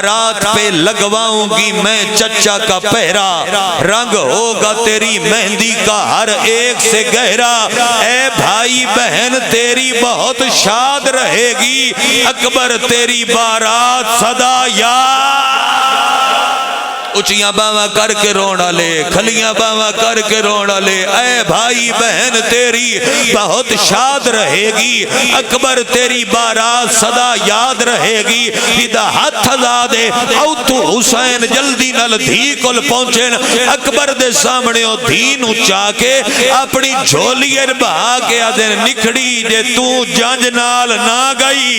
رات پہ لگواؤں گی میں چچا کا پہرا، رنگ ہوگا تیری مہندی کا ہر ایک سے گہرا، اے بھائی بہن تیری بہت شاد رہے گی، اکبر تیری بارات صدا یا اچھیاں باواں کر کے رونا لے، کھلیاں باواں کر کے رونا لے، اے بھائی بہن تیری بہت شاد رہے گی، اکبر تیری بارات صدا یاد رہے گی، ہدا ہاتھ دے او تو حسین جلدی نال دھی کول پہنچن، اکبر دے سامنے او دھی نو چا کے اپنی جھولی بہا کے آدھے نکھڑی جے تو جنج نال نہ گئی،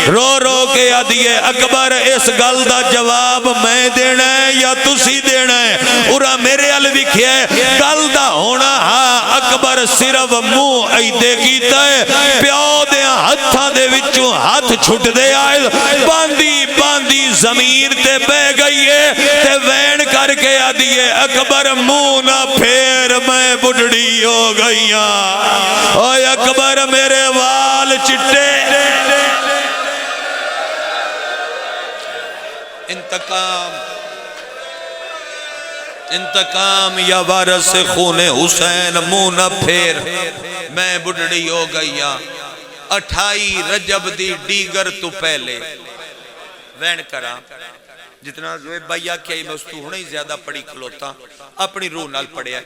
رو رو کے آدھیے اکبر اس گل دا جواب میں دینا یا تسی دینا ہے، اورا میرے علوی کیا ہے گل دا ہونا ہاں، اکبر صرف منہ ایدے کیتا ہے، پیو دے ہتھاں دے وچوں ہاتھ چھٹ دے آئے، باندی باندی زمین تے بہ گئی ہے، تے وین کر کے آدھیے اکبر منہ نہ پھیر میں بڑھڑی ہو گئیاں، اوہ اکبر میرے وال چٹے، انتقام یا وارث خون حسین منہ نہ پھیر میں بڑھڑی ہو گئیاں، 28 رجب دی ڈیگر تو پہلے وین کرا جتنا زوے بھائیا کیا ہی میں اس تو ہونا ہی زیادہ پڑھی کھلوتا اپنی روح نال پڑھیا،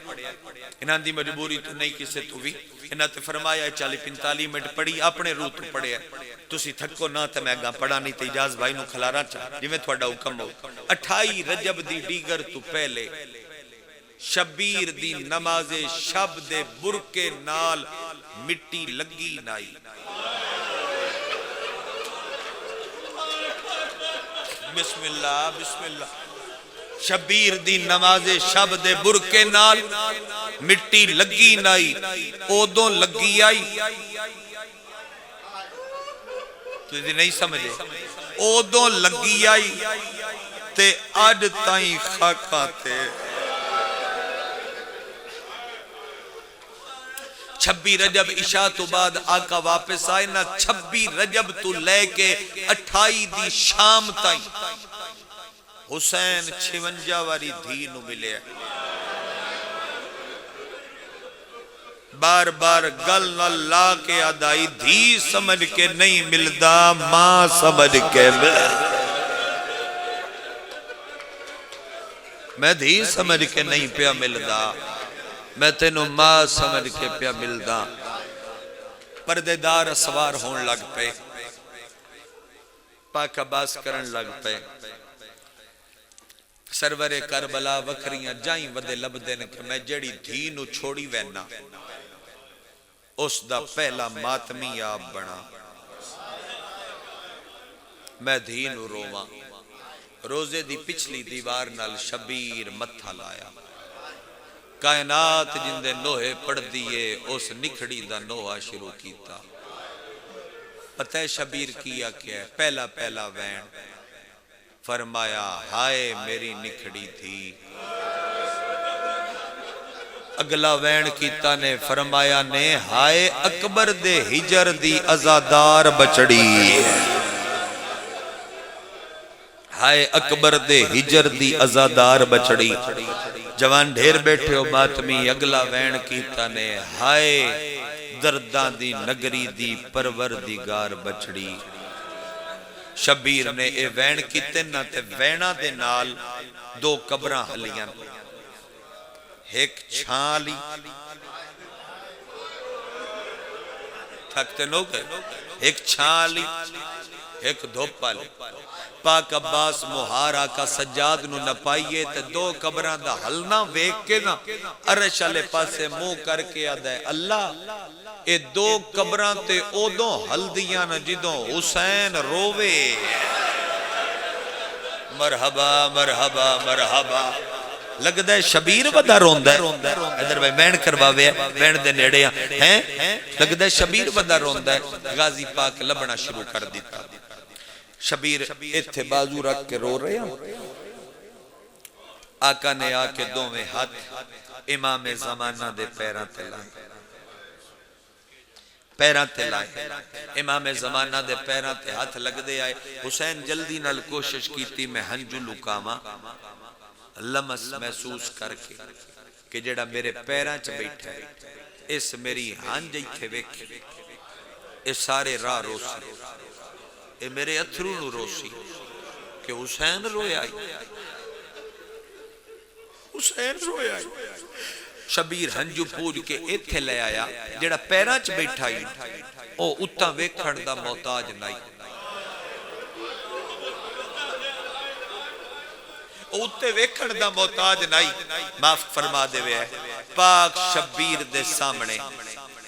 انہاں دی مجبوری تو نہیں کسے تو بھی، انہاں تے فرمایا 40-45 منٹ پڑھی اپنے روح تو پڑھیا، تسی تھکو نہ تے میں گا پڑھا نہیں تے اجاز بھائی نو کھلارا چاہ جی میں تھوڑا حکم ہو، 28 رجب دی ڈیگر تو پہلے شبیر دی نماز شب دے برکے نال مٹی لگی نائی، بسم اللہ بسم اللہ، شبیر دی نماز شب دے برکے نال مٹی لگی نائی، اودوں لگی آئی، تو یہ نہیں سمجھے، اودوں لگی آئی تے اڈ تائیں خاکاں تے 26 رجب عشاء تو بعد آقا واپس آئے نا، 26 رجب تو لے کے 28 دی شام تائیں حسین 56 واری دھی نو ملے، بار بار گل نہ لا کے آدائی، دھی سمجھ کے نہیں ملدا ماں سمجھ کے میں دھی سمجھ کے نہیں پیا ملدا، میں تینوں ماں سمجھ کے پیا ملدا، پردے دار سوار ہون لگ پے، پاک عباس کرن لگ پے، سرور کربلا وکھریاں جائیں ودے لب دین کہ میں جڑی دھی نو چھوڑی وینا اس دا پہلا ماتمی آپ بنا، میں دھی نو رواں، روزے دی پچھلی دیوار نال شبیر متھا لایا، کائنات جن دے نوہے پڑھ دیئے اس نکھڑی دا نوہا شروع کیتا، پتہ ہے شبیر کیا کیا ہے، پہلا پہلا وین فرمایا ہائے میری نکھڑی تھی، اگلا وین کیتا نے فرمایا نے ہائے اکبر دے ہجر دی ازادار بچڑی، ہائے اکبر دے ہجر دی ازادار بچڑی، جوان ڈھیر بیٹھے ہو ماتمی، اگلا وین کیتا نے ہائے دردان دی نگری دی پروردگار بچڑی، شبیر نے اے وین کیتے نہ تے وینہ دے نال 2 قبرہ ہلیاں، ایک چھان لی تھکتے نو گئے، ایک چھان لی ایک دھوپا لی، پاک عباس مہارا کا سجاد نو نپائیے تے 2 قبران دا حلنا ویک کے نا عرش علی پاسے منہ کر کے آدھے اللہ اے 2 قبران تے اودوں حل دیاں نا جدوں حسین روے، مرحبا مرحبا مرحبا، لگ دے شبیر ودا روندہ ہے، ادھر بھائی وین کرواوے وین دے نیڑے ہیں، لگ دے شبیر ودا روندہ ہے، غازی پاک لبنا شروع کر دیتا، شبیر ایتھے بازو رکھ کے رو رہے ہیں، آقا نے آکے 2 ہاتھ امام زمانہ دے پیران تلا، پیراں تے لائے امام زمانہ دے پیراں تے ہاتھ لگ دے آئے حسین جلدی نال کوشش کیتی میں ہنجو لکاواں لمس محسوس کر کے کہ جڑا میرے پیراں چ بیٹھا ہے اس میری ہنج ایتھے ویکھے اے سارے راہ روسی اے میرے اتھرو نو روسی کہ حسین رویا حسین رویا شبیر ہنجو پوج کے ایتھے لے آیا جڑا پیراں چ بیٹھا ہی او اتاں ویکھن دا محتاج نہیں اوتے ویکھن دا محتاج نہیں معاف فرما دے وے پاک شبیر دے سامنے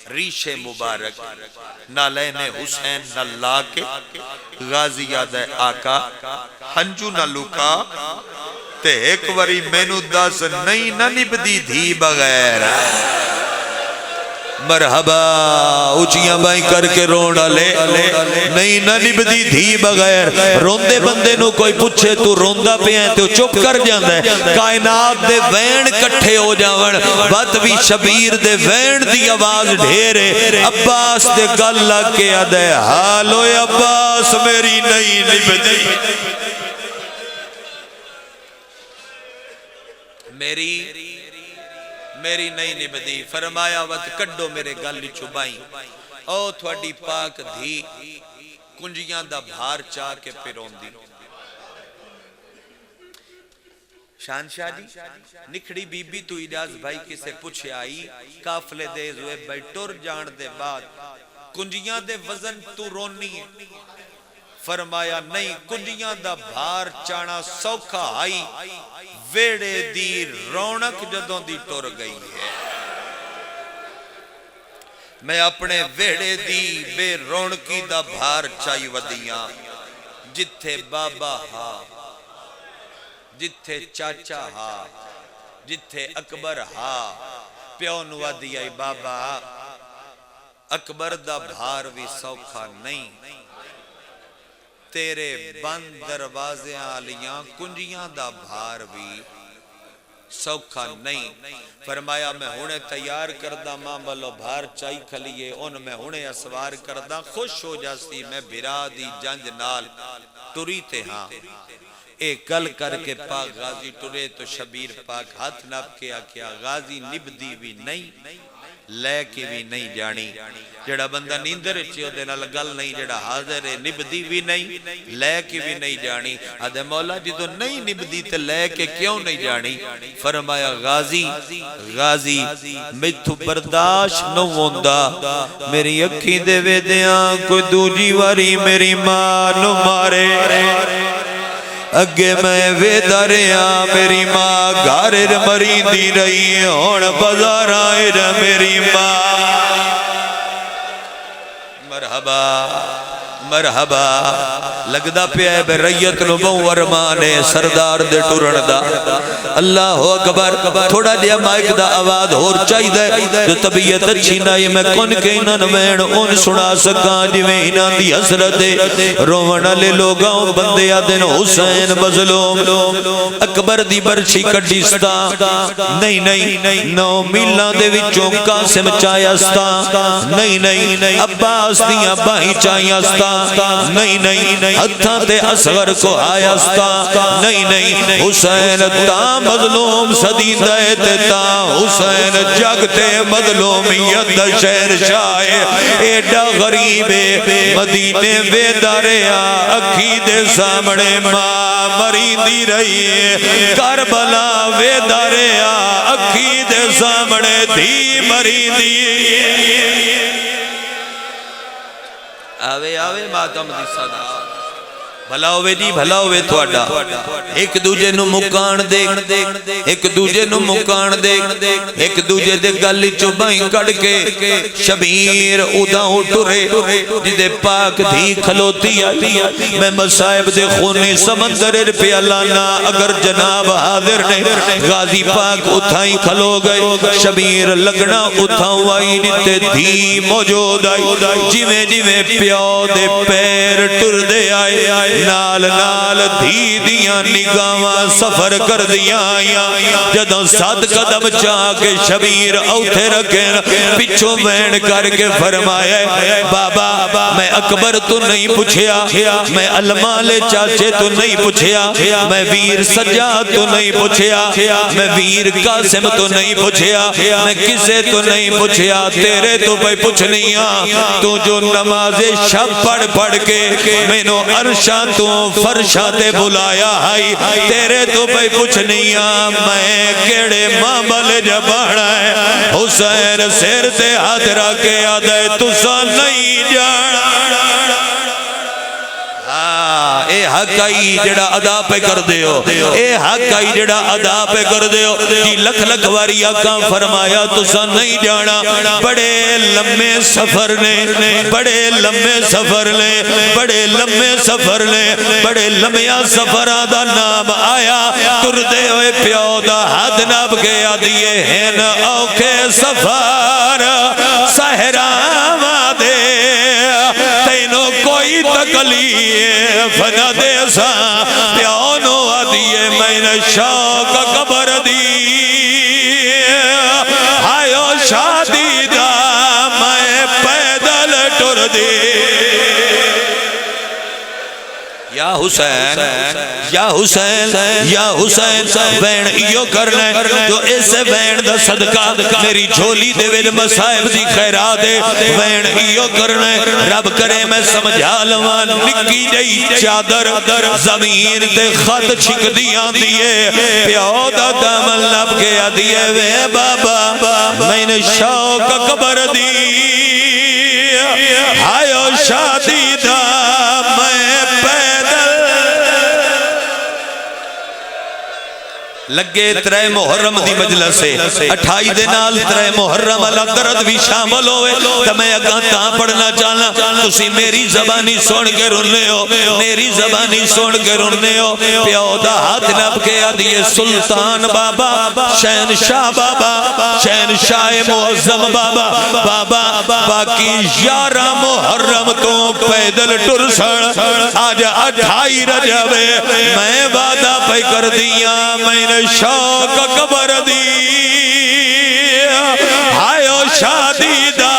ریشے مبارک نالین حسین نہ لا کے غازی یاد آقا ہنجو نہ لکا تے ایک وری مینو دس نہیں نہ نبدی دھی بغیر مرحبا اچھیاں بائیں کر کے رونا لے نہیں نہ نبدی دھی بغیر روندے بندے نو کوئی پوچھے تو روندا پہ ہیں تو چپ کر جاندہ ہے کائنات دے وین کٹھے ہو جاون بات بھی شبیر دے وین دی آواز ڈھیرے عباس دے گل لگ کے آدھے حالو عباس میری نہیں نبدی میری نہیں نبدی فرمایا وقت کڈو میرے گل چھبائیں او تھوڑی پاک دھی کنجیاں دا بھار چاہ کے پیرون دی شانشاہ جی نکھڑی بی بی تو اجاز بھائی کسے پوچھے آئی کافلے دے زوے بھائی ٹور جان دے بعد کنجیاں دے وزن تو رونی ہے فرمایا نہیں کنجیاں دا بھار چانا سوکھا آئی ویڑے دی رونق جدوں دی ٹور گئی ہے میں اپنے ویڑے دی بے رونقی دا بھار چائی ودیاں جتھے بابا ہا جتھے چاچا ہا جتھے اکبر ہا پیون ودیائی بابا اکبر دا بھار بھی سوکھا نہیں تیرے بند دروازے آلیاں کنجیاں دا بھار بھی سوکھا نہیں فرمایا میں ہونے تیار کردہ ماں بلو بھار چائی کھلیے ان میں ہونے اسوار کردہ خوش ہو جاسی میں بھرا دی جنج نال ٹوری تے ہاں ایک گل کر کے پاک غازی ٹورے تو شبیر پاک ہاتھ ناپ کے آکیا غازی نبدی بھی نہیں لے کے بھی نہیں جانی جڑا بندہ نیندر چیو دینا لگل نہیں جڑا حاضر ہے نبدی بھی نہیں لے کے بھی نہیں جانی آدھے مولا جی تو نہیں نبدی تے لے کے کیوں نہیں جانی فرمایا غازی میتھو برداشت نو ہوندہ میری اکھی دے وے دیاں کوئی دوجی واری میری ماں نو مارے اگے میں ویداریاں میری ماں گھارر مری دی رہی ہون بزار آئے میری ماں مرحبا مرحبا لگدا پہ ہے بے ریت نو بہو ورمانے سردار دے ٹورن دا اللہ اکبر تھوڑا دیا مائک دا آواز اور چاہی دے جو طبیعت اچھی نائی میں کن کے انہاں وین ان سنا سکاں جویں انہاں دی حسرت دے رونا لے لوگاں بندے آدن حسین مظلوم اکبر دی برچی کڈیستا نہیں نو میلان دے وچوں قاسم چایستا نہیں عباس دیاں باہیں چایستا نہیں ہتھاں تے اصغر کو آیستا نہیں حسین تا مظلوم صدیندہ تے تا حسین جگتے مظلومیت شہر شاہ ایڈا غریب مدینے ویداریا اکھی دے سامنے ماں مری دی رہی کربلا ویداریا اکھی دے سامنے دھی مری دی آوے ماتم دی صدا بھلا ہوئے جی بھلا ہوئے تھوڑا ایک دوجے نو مکان دیکھ ایک دوجے نو مکان دیکھ ایک دوجے دے گلی چوبائیں کڑ کے شبیر اداؤں ٹورے جدے پاک دھی کھلوتی آئی میں مصائب دے خونی سمندر پہ لانا اگر جناب حاضر نے غازی پاک اتھائیں کھلو گئے شبیر لگنا اتھاؤں آئی نیتے دھی موجود آئی جیویں پیو دے پیر ٹر دے آئے نال نال دھی دیاں نگاواں سفر کر دیاں آیاں جدوں 7 قدم چاہ کے شبیر اوتھے رکھے پچھوں وین کر کے فرمایا بابا میں اکبر تو نہیں پوچھیا میں المالے چاچے تو نہیں پوچھیا میں ویر سجاد تو نہیں پوچھیا میں ویر قاسم تو نہیں پوچھیا میں کسے تو نہیں پوچھیا تیرے تو بھائی پوچھنیاں تو جو نماز شب پڑھ کے میں نو عرشاں تو فرشاں تے بلایا ہائی تیرے تو بھائی پوچھنیاں میں کیڑے معاملے جبانا ہے حسین سر تے ہاتھ رکھے آدھے تسا نہیں جانا اے حق آئی جڑا ادا پہ کر دیو اے حق آئی جڑا ادا پہ کر دیو جی لکھ لکھ واری آقا فرمایا تسا نہیں جانا بڑے لمبے سفر نے بڑے لمبے سفر نے بڑے لمبے سفر نے بڑے لمبیا سفرہ دا نام آیا تردے ہوئے پیو دا حد نب گیا دیئے ہیں اوکھے سفر صحراواں دے تینوں کوئی تکلیف نہ دے سا پیانو آدیے میں نے شوق قبر دی آئیو شادی دا میں پیدل ٹر دی یا حسین یا حسین یا حسین وین ایو کرنے جو اس وین دا صدقہ میری جھولی دے ویل مسائب دی خیرات دے وین ایو کرنے رب کرے میں سمجھا لواں نکی جئی چادر زمین تے خط چھک دیاں دیئے پیو دا دامن لب گیا دیئے وے بابا میں نے شوق قبر دی آئیو شادی دا میں لگے 3 محرم دی مجلس سے 28 دے نال 3 محرم اللہ درد بھی شامل ہوئے تو میں اگاں تاں پڑھنا چاہنا تسی میری زبانی سن کے رننے ہو میری زبانی سن کے رننے ہو پیو دا ہاتھ نب کے آدھیے سلطان بابا شہنشاہ بابا شہنشاہ معظم بابا باقی 11 محرم تو پیدل ٹر سڑ آج 28 رجب میں وعدہ پہ کر دیا میں نے شوق قبر دی آئیو شادی دا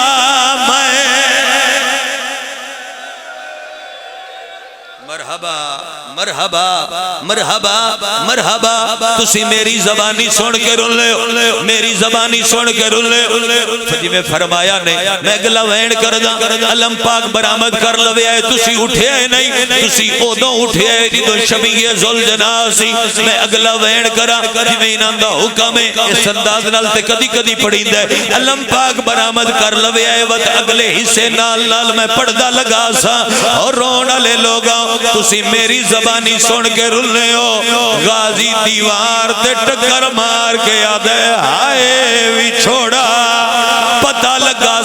میں مرحبا مرحبا مرحبا مرحبا تسی میری زبانی سن کے رن لے میری زبانی سن کے رن لے جی میں فرمایا نہیں میں اگلا وین کردہ علم پاک برآمد کر لوے آئے تسی اٹھے آئے نہیں تسی اودوں اٹھے آئے جدو شبیہ ذوالجناسی میں اگلا وین کرا جی میں انہاں دا حکم ہے اس انداز نال تے کدی کدی پڑھی دے علم پاک برآمد کر لوے آئے وقت اگلے حصے نال نال میں پڑھدا لگا سا اور رونا لے لوگا تسی میری زبانی سن کے رلنے ہو غازی دیوار تے ٹکر مار کے آدھے ہائے بھی چھوڑا پتہ لگا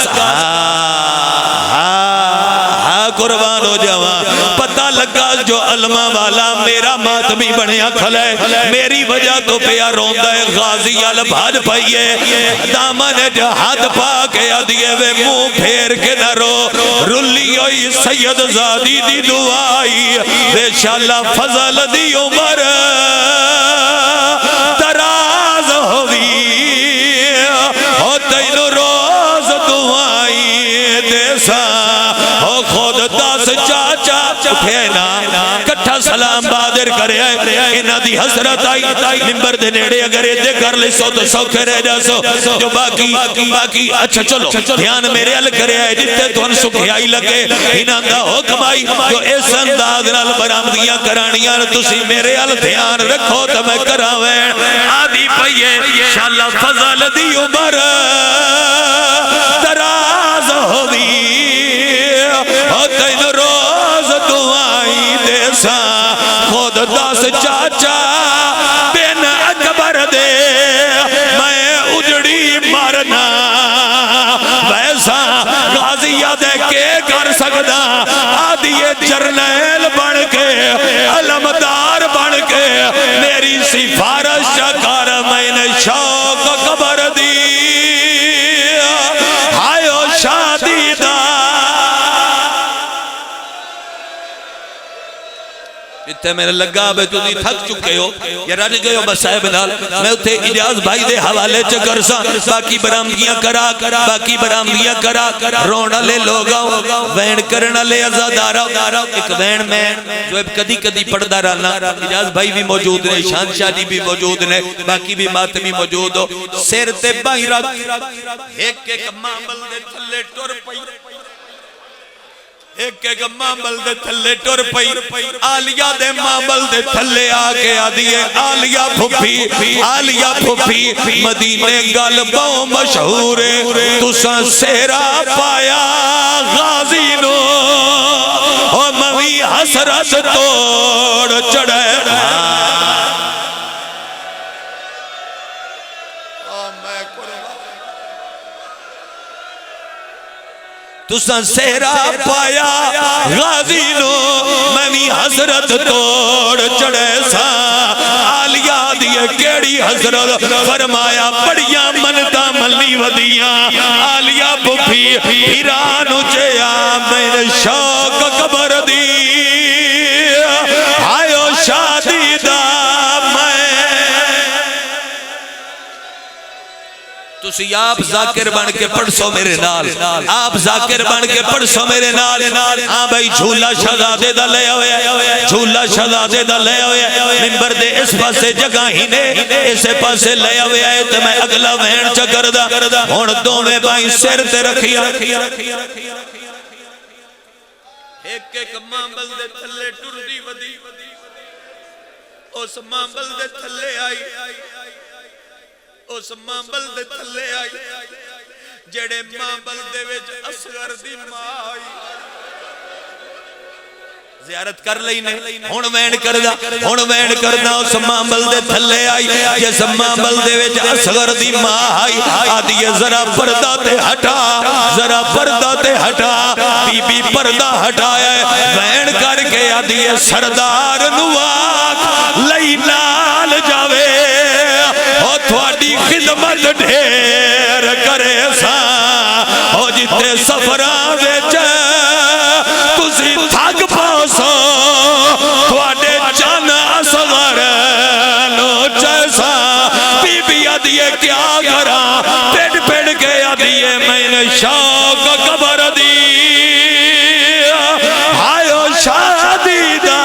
قربان ہو جوان پتہ لگا جو علمہ والا میرا ماتمی بنیا کھلے میری وجہ تو پیا روندہ ہے غازی بھاج پائیے دامن جہاد پا کے آدھیے وے منہ پھیر کے نہ رو رلی ہوئی سید زادی دی دعائی بے شاللہ فضل دی عمر دراز ہوئی ہو تینو روز دعائی دیسا ہو خود داس چاچا اٹھے نا کٹھا سلام بادر کرے انہا دی حسرت آئی نمبر دے نیڑے اگر یہ دے کر لے سو تو سوکھے رہ جا سو جو باقی اچھا چلو دھیان میرے ال کرے آئے جتے تو ان سکھے آئی لگے انہا دا حکم آئی جو اس انداز نال برامدیاں کرانیاں تسی میرے ال دھیان رکھو تو میں کراویں آدھی پئیے شاللہ فضل دی عمر دراز ہوئی تین روز دعائی دے سا خود داس چاچا بین اکبر دے میں اجڑی مرنا ویسا غازیہ دے کے کر سکتا آدھیے جرنیل بن کے علمدار بن کے میری سفارش کر میں نے شوق قبر دی آئیو شادی دا تے میرے لگا بے تسی تھک چکے ہو یا رج گئے ہو مسائب نال میں اتھے اجاز بھائی دے حوالے چکر سا باقی برامگیاں کرا باقی برامگیاں کرا رونا لے لوگا وین کرنا لے ازادارا ایک وین میں جو اب کدی کدی پڑھدا رہنا اجاز بھائی بھی موجود نے شان شاہ جی بھی موجود نے باقی بھی ماتمی موجود ہو سیر تے بائی رکھ ایک ایک معامل دے تھلے ٹور پئی ایک ایک معامل دے تھلے ٹور پئی آلیہ دے معامل دے تھلے آکے آدھیے آلیہ پھپھی مدینے گالبوں مشہور تساں سیرا پایا غازی نو او موی حسرت توڑ چڑھے تساں سیرا پایا غازی نو میں حضرت توڑ چڑھے سا آلیہ دیئے کیڑی حضرت فرمایا بڑیاں منتا ملی ودیاں آلیہ بھپھی پیرانو چیا میں شوق قبر دی آئیو شادی دا تسی آپ ذاکر بن کے پڑھ سو میرے نال آپ ذاکر بن کے پڑھ سو میرے نال ہاں بھائی جھولا شہزادے دا لے ہوئے جھولا شہزادے دا لے ہوئے ممبر دے اس پاسے جگہ ہی نے اسے پاسے لے ہوئے آئے تو میں اگلا وین چکر دا ہون دو میں بھائی سر تے رکھیا ایک ایک مامل دے تھلے ٹر دی ودی اس مامل دے تھلے آئی اس مامبل دے تھلے آئی جڑے مامبل دے ویچ اصغر دی ماں آئی زیارت کر لینے ہون وین کردہ اس مامبل دے تھلے آئی جس مامبل دے ویچ اصغر دی ماں آئی آدھی ذرا پردہ تے ہٹا بی بی پردہ ہٹایا وین کر کے آدھی سردار نواک لئی نال جاوے تھوڑی خدمت ڈھیر کرے سا ہو جتے سفران ویچ تسی تھاک پاسو تھوڑے جان اصغر نو چیسا بی بی آدھیے کیا کرا پیڑ کے آدھیے میں نے شوق قبر دی آئیو شادی دا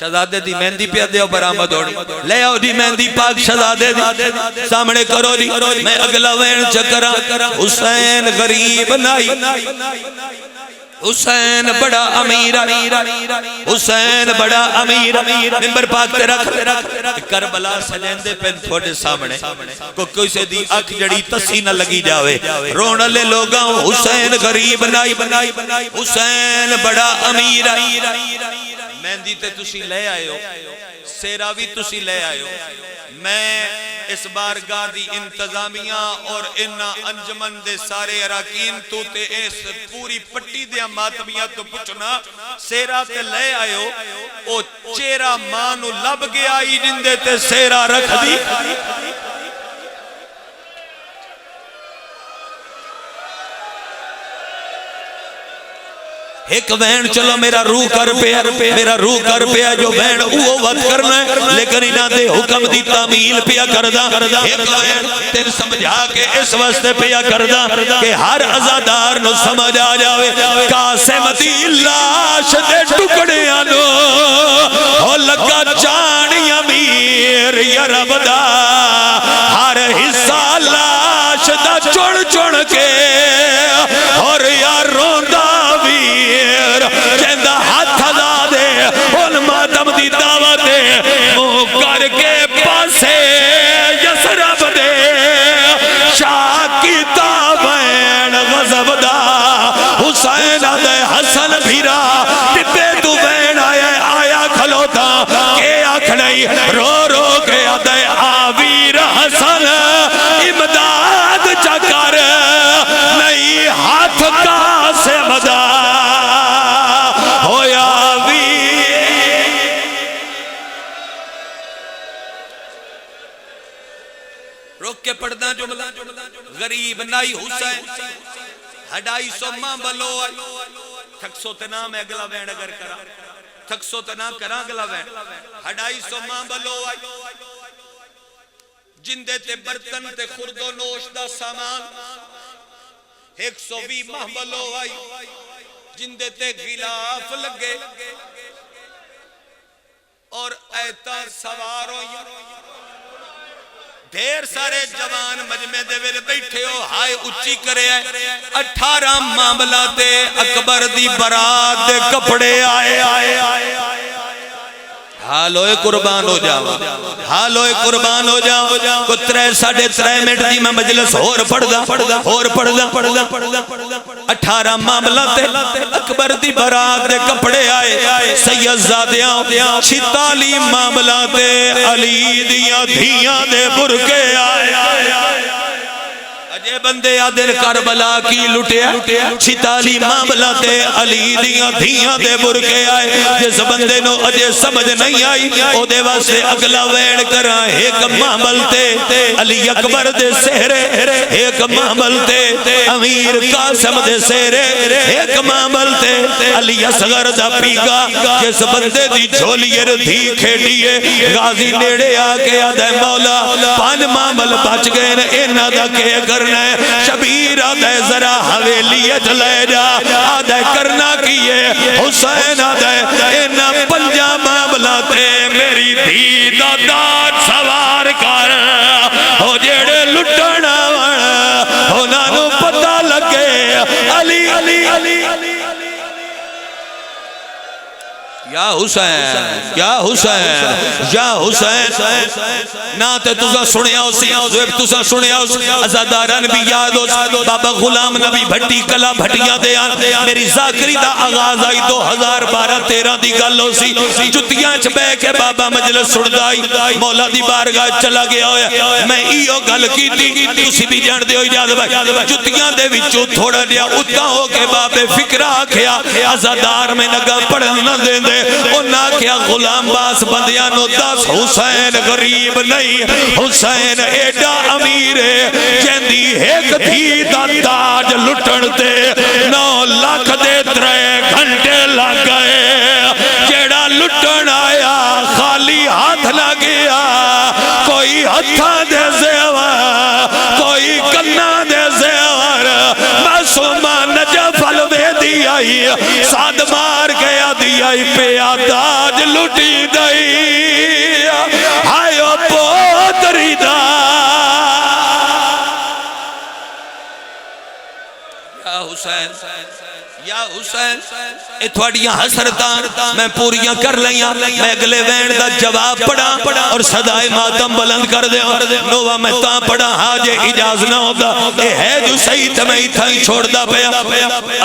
شہزادے دی مہندی پہ دیو برآمد ہوڑی لے آؤ دی مہندی پاک شہزادے دی سامنے کرو دی میں اگلا وین چکرا حسین غریب نائی حسین بڑا امیر حسین بڑا امیر ممبر پاک تے رکھ کربلا سجندے پہ تھوڑے سامنے کوئی سے دی اکھ جڑی تسی نہ لگی جاوے رونا لے لوگاں حسین غریب نائی حسین بڑا امیر مہندی تے تسی لے آئے ہو سیراوی تسی لے آئے ہو میں اس بارگاہ دی انتظامیہ اور انہ انجمن دے سارے اراکین تو تے اس پوری پٹی دیا ماتمیہ تو پچھنا سیرا تے لے آئے ہو او چیرہ مانو لب گیا ہی جندے تے سیرا رکھ دی ایک وین چلو میرا روح کر پیا جو وین اوہ وقت کرنا ہے لیکن انہاں دے حکم دی تعمیل پیا کردہ ایک وین تین سمجھا کے اس واسطے پیا کردہ کہ ہر عزادار نو سمجھ آ جاوے قاسم دی لاش دے ٹکڑے آنو ہو لگا جانی امیر یا رب دا ہر حصہ لاش دا چڑ کے اور یا روندہ کہندہ ہاتھ ہزا دے ان ماتم دی دعوت دے منہ کر کے پاسے یسرب دے شاہ کی تابین غضب دا حسین دے حسن بھیرا ٹپے تو بین آیا کھلوتا کہ آنکھ نہیں رو کے دے آویر حسن امداد چکر نہیں ہاتھ کا سے مدد پڑھنا جملہ غریب نائی حسین 250 ماں بلو آئی تھکسو تنا میں اگلا وین اگر کرا تھکسو تنا کرا اگلا وین 250 ماں بلو آئی جندے تے برتن تے خرد و نوش دا سامان 120 ماں بلو آئی جندے تے غلاف لگے اور ایتا سوار ہوئی ڈھیر سارے جوان مجمع دے ویلے بیٹھے ہو ہائے اچھی کرے آئے 18 معاملہ تے اکبر دی برات دے کپڑے آئے حالوئے قربان ہو جاؤ حالوئے قربان ہو جاؤ کو 3.5 منٹ دی میں مجلس اور پڑھ دا 18 معاملہ تے اکبر دی برات دے کپڑے آئے سید زادیاں 46 معاملہ تے علی دیاں دھیاں دے برکے آئے اجے بندے آدھر کربلا کی لٹیا 46 معاملہ تے علی دیاں دھیاں دے برکے آئے جس بندے نو اجے سمجھ نہیں آئی او دے واسے اگلا وین کرا ایک معامل تے علی اکبر دے سہرے ایک معامل تے امیر قاسم دے سہرے ایک معامل تے علی اصغر دا پیگا جس بندے دی جھولیر دھی کھیڑیے غازی نیڑے آکے آدھے مولا 5 معامل بچ گئے انہا دا کہ کرنا ہے شبیر آدھے ذرا حویلیت لے جا آدھے کرنا کیے حسین آدھے انہا 5 معاملہ تے میری دھی دا داد سوار کر ہو جیڑے لٹنا ہونا نو پتہ لگے علی علی علی یا حسین یا حسین یا حسین نہ تے تُسا سنیا اسی تُسا سنیا اسی ازاداران بھی یاد ہو بابا غلام نبی بھٹی کلا بھٹیاں دے آن میری ذاکری دا آغاز آئی 2012-13 دی گل ہو سی جتیاں چھ بے کے بابا مجلس سڑدائی مولا دی بارگاہ چلا گیا ہویا میں ایو گل کی تھی تُسی بھی جان دے ہوئی جاد بھائی جتیاں دے وچو تھوڑا لیا اتنا ہو کے بابے فکرہ کیا ازادار میں نگا پڑھنا دے دے انہا کیا غلام باس بندیانو 10 حسین غریب نہیں حسین ایڈا امیر جیندی ایک تھی دا تاج لٹنتے 9 لاکھ دے 3 گھنٹے لگ گئے جیڑا لٹن آیا خالی ہاتھ نہ گیا کوئی ہتھا دے زیور کوئی کنا دے زیور معصومہ نجف الوے دی آئی ساد مار گیا دی آئی پہ آداج لٹی دائی آئیو پوتری دا یا حسین یا حسین اے تھوڑیاں حسرتان میں پوریاں کر لیاں میں اگلے وین دا جواب پڑھا اور صدائے ماتم بلند کر دے نوہ میں تاں پڑھا حاجے اجاز نہ ہوتا اے ہے جو صحیح تمہیں تھا ہی چھوڑ دا پیا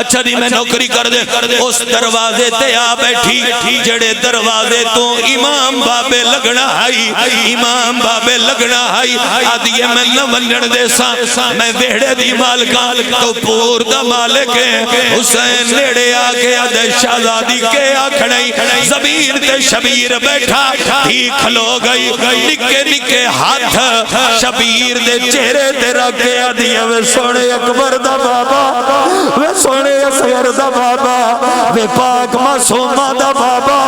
اچھا دی میں نوکری کر دے اس دروازے تے آ بیٹھی جڑے دروازے تو امام بابے لگنا آئی امام بابے لگنا آئی آدھیے میں نہ ونڈ دے سا میں ویڑے دی مالکان تو پور دا مالک ہے حسین نیڑے آگے آدھے شہزادی کے آکھڑائی زمین تے شبیر بیٹھا ہی کھلو گئی نکے نکے ہاتھ شبیر دے چہرے تے رکھے آدھیا وے سونے اکبر دا بابا وے سونے اصغر دا بابا وے پاک معصومہ دا بابا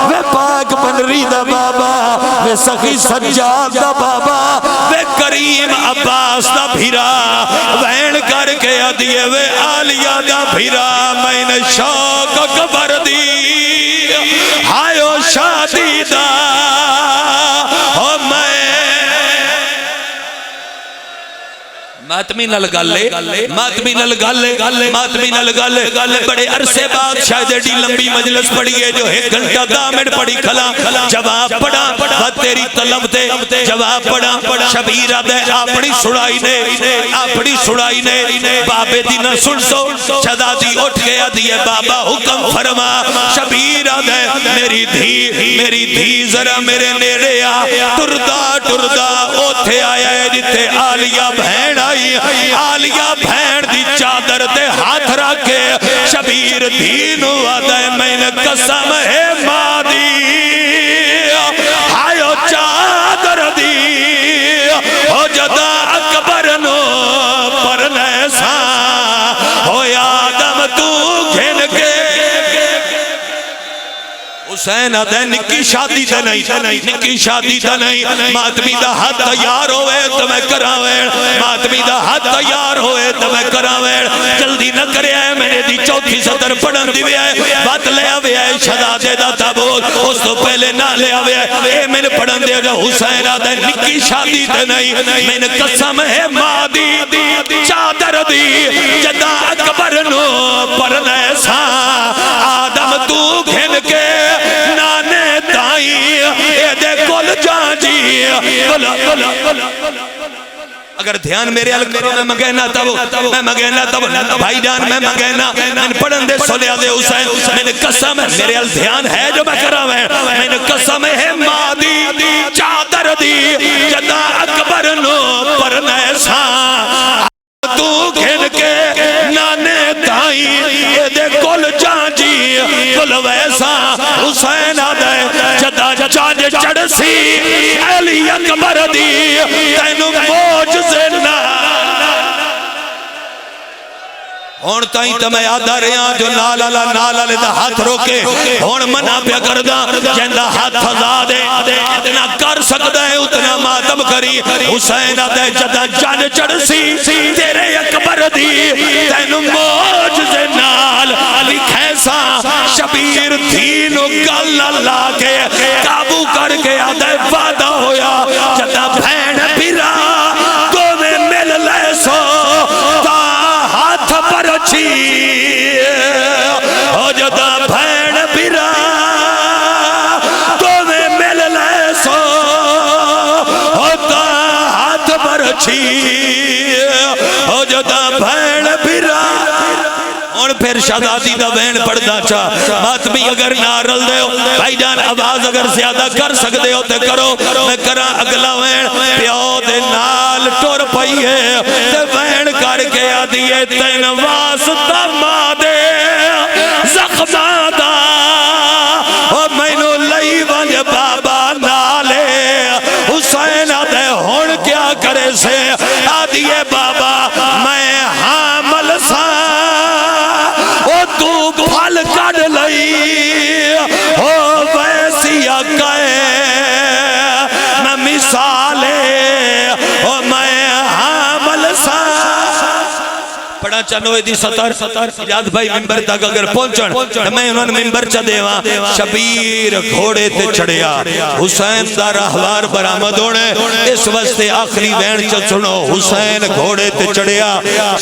وے پاک بنری دا بابا وے سخی سجاد دا بابا وے کریم عباس دا بھیرا وین کر کے آدھیے وے آلیہ دا بھیرا میں نے شوق اکبر دی ہائیو شادی دا ہو میں ماتمی نل گالے ماتمی نل گالے ماتمی نل گالے بڑے عرصے بعد شاید ایڈی لمبی مجلس پڑھئے جو 1 گھنٹہ 10 منٹ پڑھی کھلا جواب پڑھا بات تیری طلب تے جواب پڑھا شبیر آدھے اپنی سڑائی نے بابے دی نہ سن سو شہزادی اٹھ گیا دیئے بابا حکم فرما شبیر آدھے میری دھی ذرا میرے نیڑے آ ٹردہ اوتھے آیا ہے جتے آلیہ بہن آئی آلیہ بہن دی چادر تے ہاتھ رکھے شبیر دینو آدھے میں نے قسم ہے ماں دی آئیو چادر دی ہو جدا اکبر حسین آدھے نکی شادی تے نہیں، نکی شادی تے نہیں، ماتمی دا ہاتھ تیار ہوئے تو میں کراویں، ماتمی دا ہاتھ تیار ہوئے تو میں کراویں، جلدی نہ کرے آئے میں نے دی چوتھی سطر پڑھن دی بھی آئے، بات لے آوے آئے شہزادے دا تابوت، اس تو پہلے نہ لے آوے آئے، اے میں نے پڑھن دے جو حسین آدھے نکی شادی تے نہیں، میں نے قسم ہے ماں دی چادر دی جدا اکبر نو پرنے سا آدم تو گھن کے نانے دائی اے دے کل جان جی اگر دھیان میرے حل کرو میں مگینا تب میں مگینا تب بھائی جان میں مگینا میں نے پڑھن دے سولیا دے حسین میں نے قسم ہے میرے حل دھیان ہے جو میں کرا میں نے قسم ہے ماں دی چادر دی جدا اکبر نو پرنے سا تو گھن کے نانے دائی اے دے کل جان جی کل ویسا حسین آدھے جدا چاج چڑ سی علی اکبر دی تینو موجزے نا ہون تائیں تمہیں آدھا رہا جو نالا دا ہاتھ روکے ہون منع پہ کردہ جندہ ہاتھ فضا دے اتنا کر سکتا ہے اتنا ماتم کری حسین آدھے جدہ جان چڑھ سی تیرے اکبر دی تینو موجزے نال لکھیسا شبیر دینو گل اللہ کے قابو کر کے آدھے وعدہ ہویا جدہ بھین پیرا تو میں مل لے سو ہو جدا بھین پیرا تو میں مل لے سو ہوتا ہاتھ برچھی ہو جدا بھین پیرا اور پھر شہزادی دا بہن پڑھدا چاہ ماتمی اگر نہ رل دے ہو بھائی جان آواز اگر زیادہ کر سکتے ہو تے کرو میں کرا اگلا بہن پیو دے نال ٹور پئی ہے تے بہن کر کے آدھیے تین واسطہ ماں دے زخمہ دا او مینو لئی ونج بابا نالے حسین آدھے ہون کیا کرے سے آدھیے بابا میں حامل سا تو پھل کڑ لئی ہو ویسی اکائے میں مثالے ہو میں حامل سا پڑھا چنوے دی سطر یاد بھائی ممبر تک اگر پہنچن میں انہوں نے ممبر چا دیوا شبیر گھوڑے تے چڑھیا حسین دا رہوار برآمد ہونے اس واسطے آخری وین چا سنو حسین گھوڑے تے چڑھیا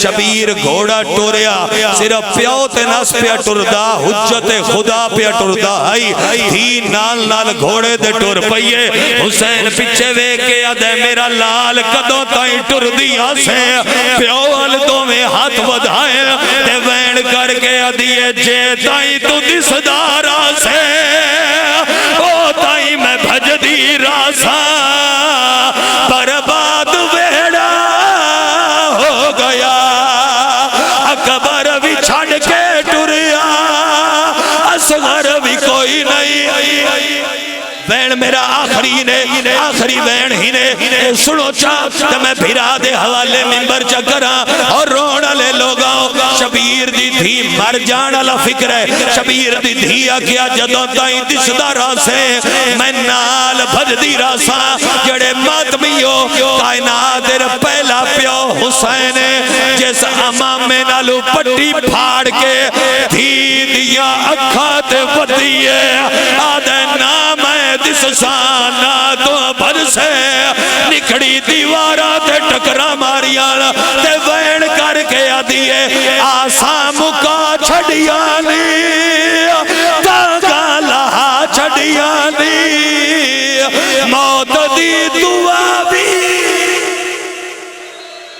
شبیر گھوڑا ٹوریا صرف پیو تے نس پیا ٹردہ حجت خدا پیا ٹردہ آئی تھی نال نال گھوڑے تے ٹور پئیے حسین پچھے وے کے آدھے میرا لال قدوں تائیں ٹر دیا سے پیو والدوں میں ہاتھ ودھائے تے وین کر کے آدھیے جے تائیں تو دس دارا سے او تائیں میں بھج دی راسا برباد ویڑا ہو گیا اکبر بھی چھڑ کے ٹریا اصغر بھی کوئی نہیں وین میرا آخری نے آخری وین ہی نے سنو چاہ میں بھیرا دے حوالے ممبر چکرا اور روڑا لے لوگاں شبیر دی دھی مر جانا لا فکر ہے شبیر دی دھی آکیا جدوں تائیں دس دارا سے میں نال بھج دی راسا جڑے ماتمیو کائنات در پہلا پیو حسین جیسا امام میں نالو پٹی پھاڑ کے دھی دیا اکھات ودیے آدھے نام ہے دس سانا تو بھر سے نکڑی دیوارا تے ٹکرا ماریانا تے وین کر کے آدھیے آسام کا چھڑیانی تاکہ لہا چھڑیانی موت دی دعا بھی